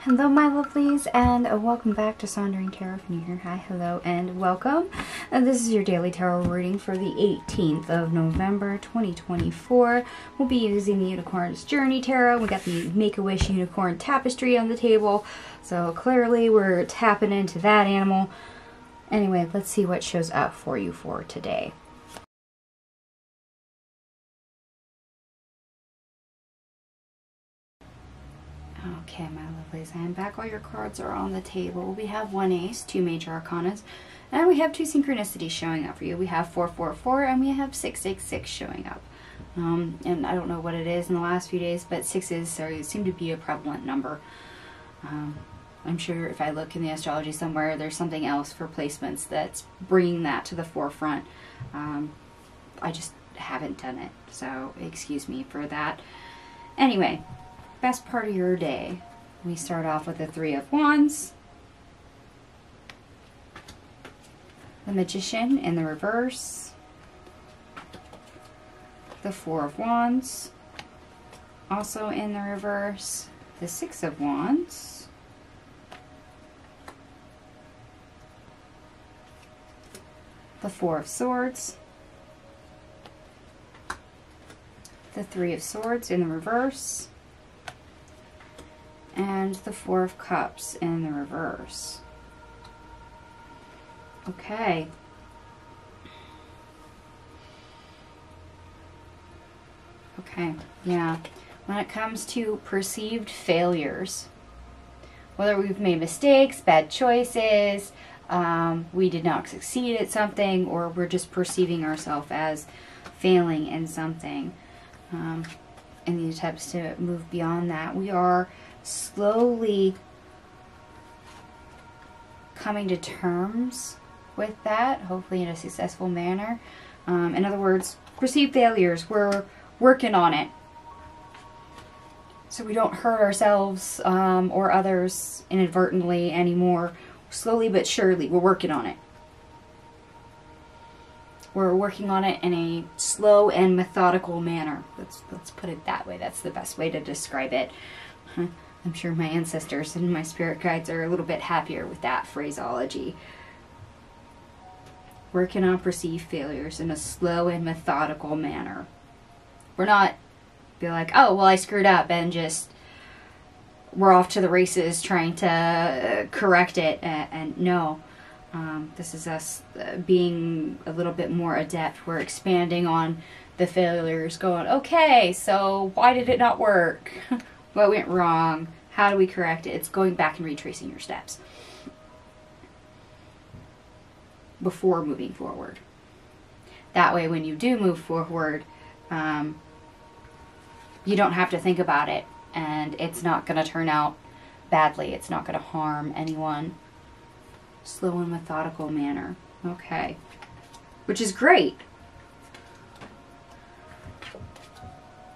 Hello my lovelies, and welcome back to Sondering Tarot. If you're new here, hi, hello, and welcome. This is your daily tarot reading for the 18th of November 2024. We'll be using the Unicorn's Journey Tarot. We got the Make-A-Wish Unicorn Tapestry on the table, so clearly we're tapping into that animal. Anyway, let's see what shows up for you for today. Okay, my lovelies, I am back. All your cards are on the table. We have one ace, two major arcanas, and we have two synchronicities showing up for you. We have 444 and we have 666 showing up. And I don't know what it is in the last few days, but sixes seem to be a prevalent number. I'm sure if I look in the astrology somewhere, there's something else for placements that's bringing that to the forefront. I just haven't done it, so excuse me for that. Anyway, best part of your day. We start off with the Three of Wands, the Magician in the reverse, the Four of Wands, also in the reverse, the Six of Wands, the Four of Swords, the Three of Swords in the reverse, and the Four of Cups in the reverse. Okay. Okay, yeah. When it comes to perceived failures, whether we've made mistakes, bad choices, we did not succeed at something, or we're just perceiving ourselves as failing in something, and the attempts to move beyond that, we are slowly coming to terms with that, hopefully in a successful manner. In other words, perceived failures, we're working on it so we don't hurt ourselves or others inadvertently anymore. Slowly but surely, we're working on it. We're working on it in a slow and methodical manner. Let's put it that way. That's the best way to describe it. I'm sure my ancestors and my spirit guides are a little bit happier with that phraseology. Working on perceived failures in a slow and methodical manner. We're not be like, oh, well, I screwed up, and just we're off to the races trying to correct it. And no, this is us being a little bit more adept. We're expanding on the failures, going, okay, so why did it not work? What went wrong? How do we correct it? It's going back and retracing your steps before moving forward. That way, when you do move forward, you don't have to think about it, and it's not going to turn out badly. It's not going to harm anyone. Slow and methodical manner. Okay. Which is great.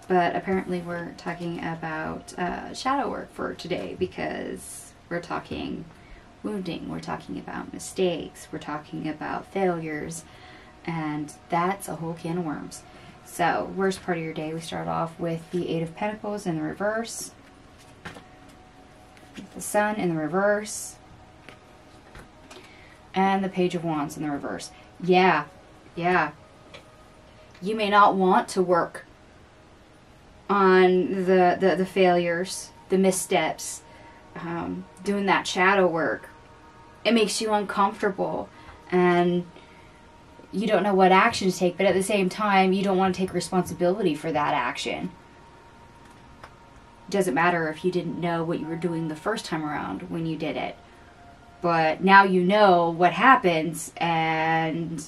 But apparently we're talking about shadow work for today, because we're talking wounding, we're talking about mistakes, we're talking about failures, and that's a whole can of worms. So, worst part of your day, we start off with the Eight of Pentacles in the reverse, the Sun in the reverse, and the Page of Wands in the reverse. Yeah. You may not want to work on the failures, the missteps, doing that shadow work. It makes you uncomfortable, and you don't know what action to take, but at the same time, you don't want to take responsibility for that action. It doesn't matter if you didn't know what you were doing the first time around when you did it, but now you know what happens, and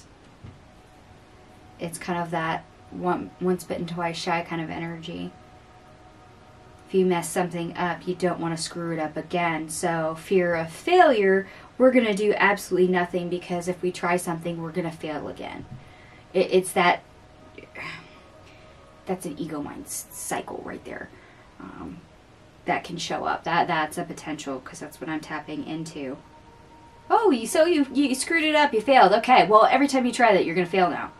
it's kind of that once bitten, twice shy kind of energy. If you mess something up, you don't want to screw it up again. So fear of failure, we're going to do absolutely nothing, because if we try something, we're going to fail again. It's that, that's an ego mind cycle right there. That can show up. That's a potential, because that's what I'm tapping into. Oh, so you screwed it up, you failed. Okay, well, every time you try that, you're going to fail now.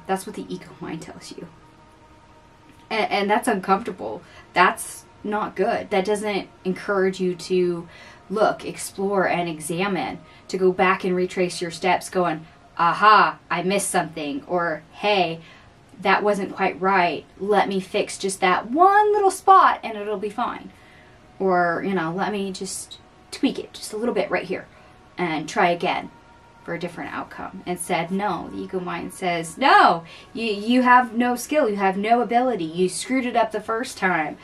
That's what the ego mind tells you. And that's uncomfortable. That's not good. That doesn't encourage you to look, explore, and examine, to go back and retrace your steps going, aha, I missed something, or hey, that wasn't quite right. Let me fix just that one little spot and it'll be fine. Or, you know, let me just tweak it just a little bit right here and try again for a different outcome. Instead, no, the ego mind says, no, you have no skill, you have no ability, you screwed it up the first time.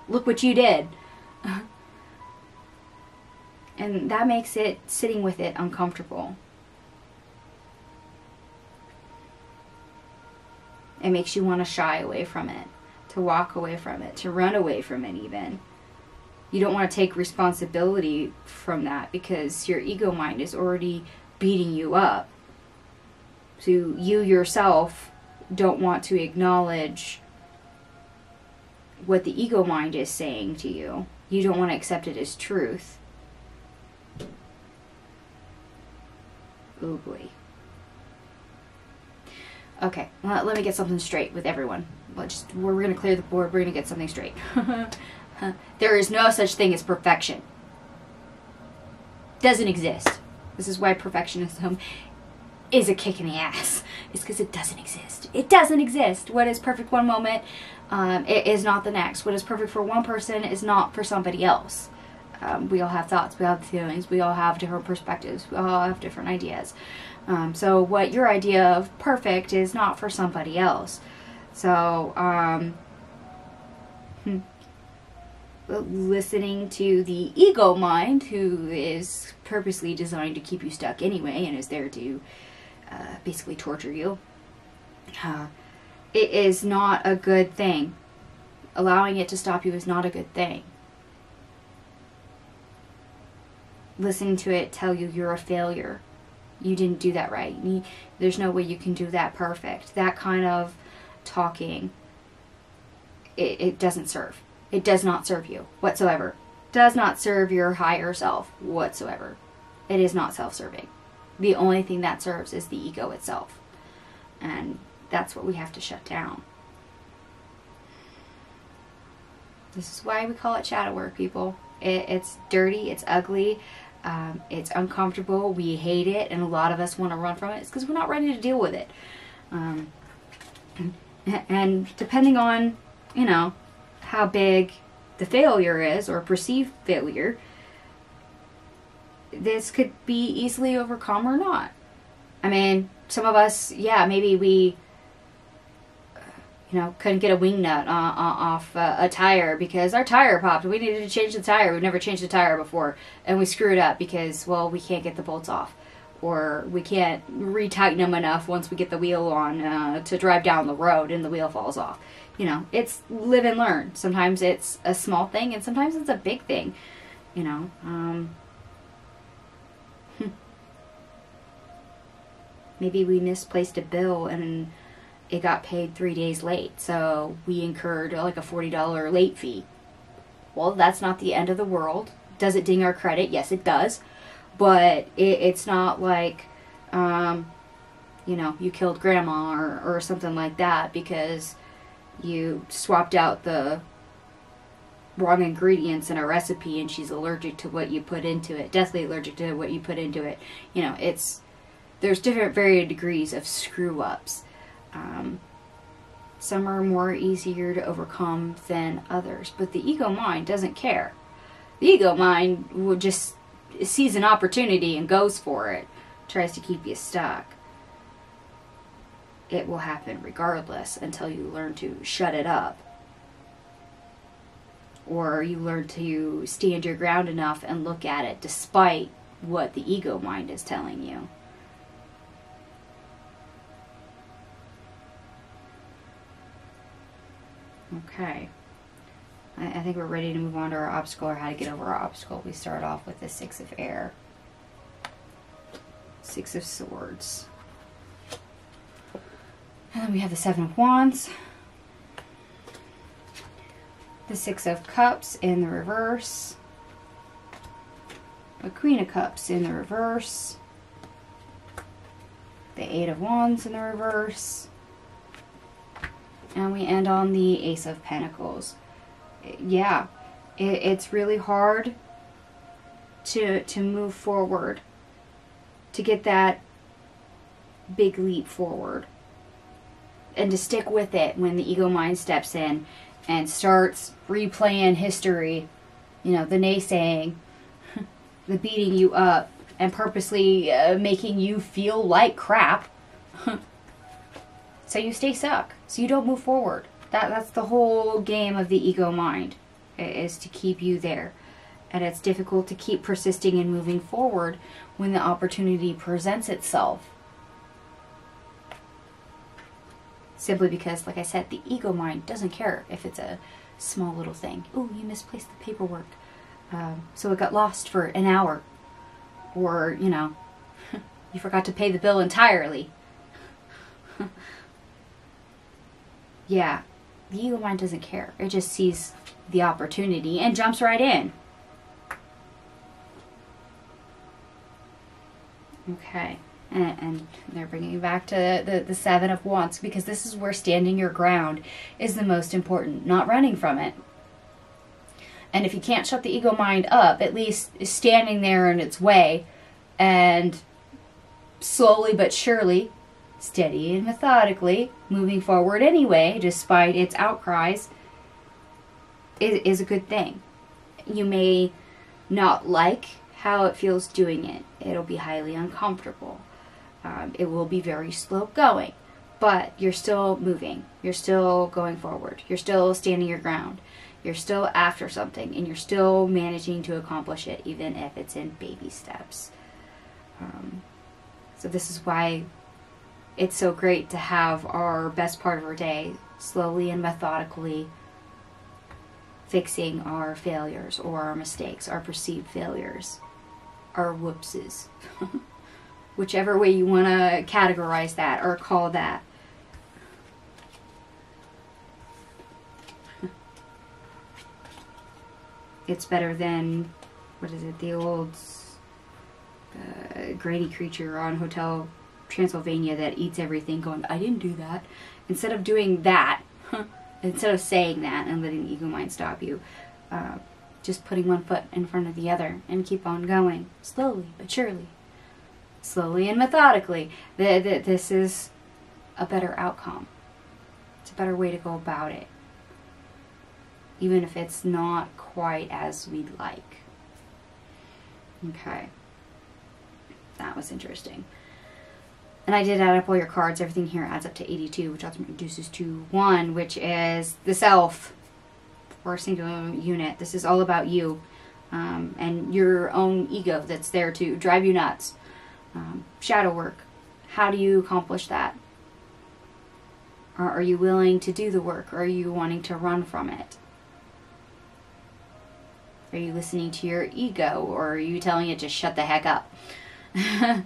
Look what you did. And that makes it, sitting with it, uncomfortable. It makes you want to shy away from it, to walk away from it, to run away from it even. You don't want to take responsibility from that because your ego mind is already beating you up. So you yourself don't want to acknowledge what the ego mind is saying to you. You don't want to accept it as truth. Oh boy. Okay, well, let me get something straight with everyone. We're going to clear the board. We're going to get something straight. There is no such thing as perfection. Doesn't exist. This is why perfectionism is a kick in the ass. It's because it doesn't exist. It doesn't exist. What is perfect one moment, it is not the next. What is perfect for one person is not for somebody else. We all have thoughts. We all have feelings. We all have different perspectives. We all have different ideas. So what your idea of perfect is not for somebody else. So, listening to the ego mind, who is purposely designed to keep you stuck anyway and is there to basically torture you, it is not a good thing. Allowing it to stop you is not a good thing. Listening to it tell you you're a failure. You didn't do that right. There's no way you can do that perfect. That kind of talking, it doesn't serve. It does not serve you whatsoever. Does not serve your higher self whatsoever. It is not self-serving. The only thing that serves is the ego itself. And that's what we have to shut down. This is why we call it shadow work, people. It's dirty, it's ugly, it's uncomfortable, we hate it, and a lot of us want to run from it. It's because we're not ready to deal with it. And depending on, you know, how big the failure is, or perceived failure, this could be easily overcome or not. I mean, some of us, yeah, maybe we, you know, couldn't get a wing nut off a tire because our tire popped. We needed to change the tire. We've never changed the tire before. And we screwed up because, well, we can't get the bolts off. Or we can't retighten them enough once we get the wheel on to drive down the road and the wheel falls off. You know, it's live and learn. Sometimes it's a small thing and sometimes it's a big thing. You know, maybe we misplaced a bill and it got paid 3 days late, so we incurred like a $40 late fee. Well, that's not the end of the world. Does it ding our credit? Yes, it does. But it's not like, you know, you killed grandma or something like that because you swapped out the wrong ingredients in a recipe and she's allergic to what you put into it. Deathly allergic to what you put into it. You know, there's different varied degrees of screw-ups. Some are more easier to overcome than others, but the ego mind doesn't care. The ego mind will just sees an opportunity and goes for it, tries to keep you stuck. It will happen regardless until you learn to shut it up, or you learn to stand your ground enough and look at it despite what the ego mind is telling you. Okay, I think we're ready to move on to our obstacle, or how to get over our obstacle. We start off with the Six of Air. Six of Swords. And then we have the Seven of Wands. The Six of Cups in the reverse. The Queen of Cups in the reverse. The Eight of Wands in the reverse. And we end on the Ace of Pentacles. Yeah, it's really hard to move forward, to get that big leap forward, and to stick with it when the ego mind steps in and starts replaying history, you know, the naysaying, the beating you up, and purposely making you feel like crap. So you stay stuck, so you don't move forward. That's the whole game of the ego mind, is to keep you there. And it's difficult to keep persisting and moving forward when the opportunity presents itself. Simply because, like I said, the ego mind doesn't care if it's a small little thing. Oh, you misplaced the paperwork. So it got lost for an hour. Or, you know, you forgot to pay the bill entirely. Yeah, the ego mind doesn't care. It just sees the opportunity and jumps right in. Okay, and they're bringing you back to the Seven of Wands, because this is where standing your ground is the most important, not running from it. And if you can't shut the ego mind up, at least standing there in its way and slowly but surely, steady and methodically, moving forward anyway, despite its outcries, is a good thing. You may not like how it feels doing it. It'll be highly uncomfortable. It will be very slow going, but you're still moving. You're still going forward. You're still standing your ground. You're still after something, and you're still managing to accomplish it, even if it's in baby steps. So this is why it's so great to have our best part of our day slowly and methodically fixing our failures or our mistakes, our perceived failures, our whoopses. Whichever way you want to categorize that or call that. It's better than, what is it, the old granny creature on Hotel Transylvania that eats everything going, I didn't do that. Instead of doing that, instead of saying that and letting the ego mind stop you, just putting one foot in front of the other and keep on going, slowly but surely, slowly and methodically. This is a better outcome. It's a better way to go about it, even if it's not quite as we'd like. Okay, that was interesting. And I did add up all your cards. Everything here adds up to 82, which ultimately reduces to 1, which is the self, or a single unit. This is all about you and your own ego that's there to drive you nuts. Shadow work. How do you accomplish that? Are you willing to do the work, or are you wanting to run from it? Are you listening to your ego, or are you telling it to shut the heck up? I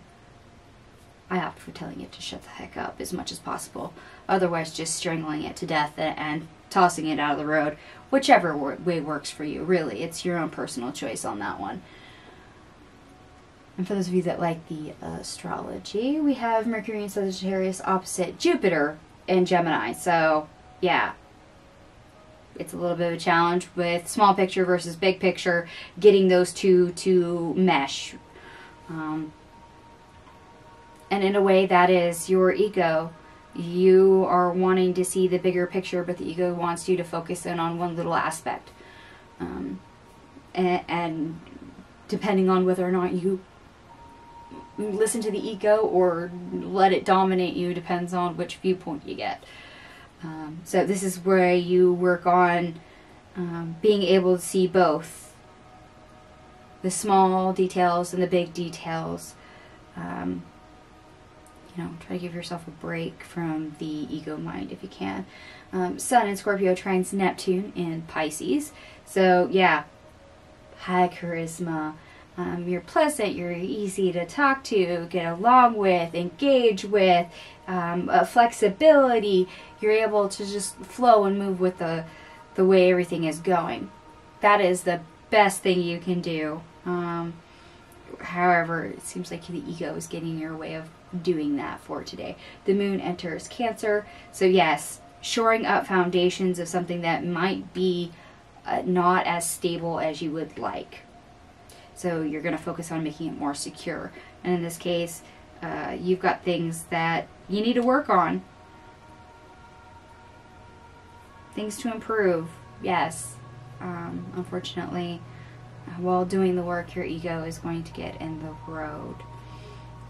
opt for telling it to shut the heck up as much as possible. Otherwise, just strangling it to death and tossing it out of the road. Whichever way works for you, really. It's your own personal choice on that one. And for those of you that like the astrology, we have Mercury in Sagittarius opposite Jupiter in Gemini. So, yeah. It's a little bit of a challenge with small picture versus big picture, getting those two to mesh. And in a way, that is your ego. You are wanting to see the bigger picture, but the ego wants you to focus in on one little aspect. And depending on whether or not you listen to the ego or let it dominate you depends on which viewpoint you get. So this is where you work on being able to see both the small details and the big details. You know, try to give yourself a break from the ego mind if you can. Sun in Scorpio trines Neptune in Pisces. So, yeah, high charisma. You're pleasant, you're easy to talk to, get along with, engage with, flexibility. You're able to just flow and move with the way everything is going. That is the best thing you can do. However, it seems like the ego is getting in your way of doing that for today. The moon enters Cancer. So yes, shoring up foundations of something that might be not as stable as you would like. So you're going to focus on making it more secure. And in this case, you've got things that you need to work on. Things to improve, yes. Unfortunately, while doing the work, your ego is going to get in the road.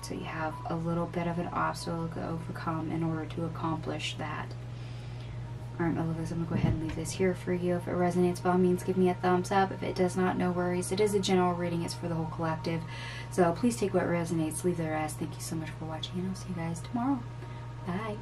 So you have a little bit of an obstacle to overcome in order to accomplish that. Alright, my loves, I'm going to go ahead and leave this here for you. If it resonates, by all means, give me a thumbs up. If it does not, no worries. It is a general reading. It's for the whole collective. So please take what resonates, leave the rest. Thank you so much for watching, and I'll see you guys tomorrow. Bye.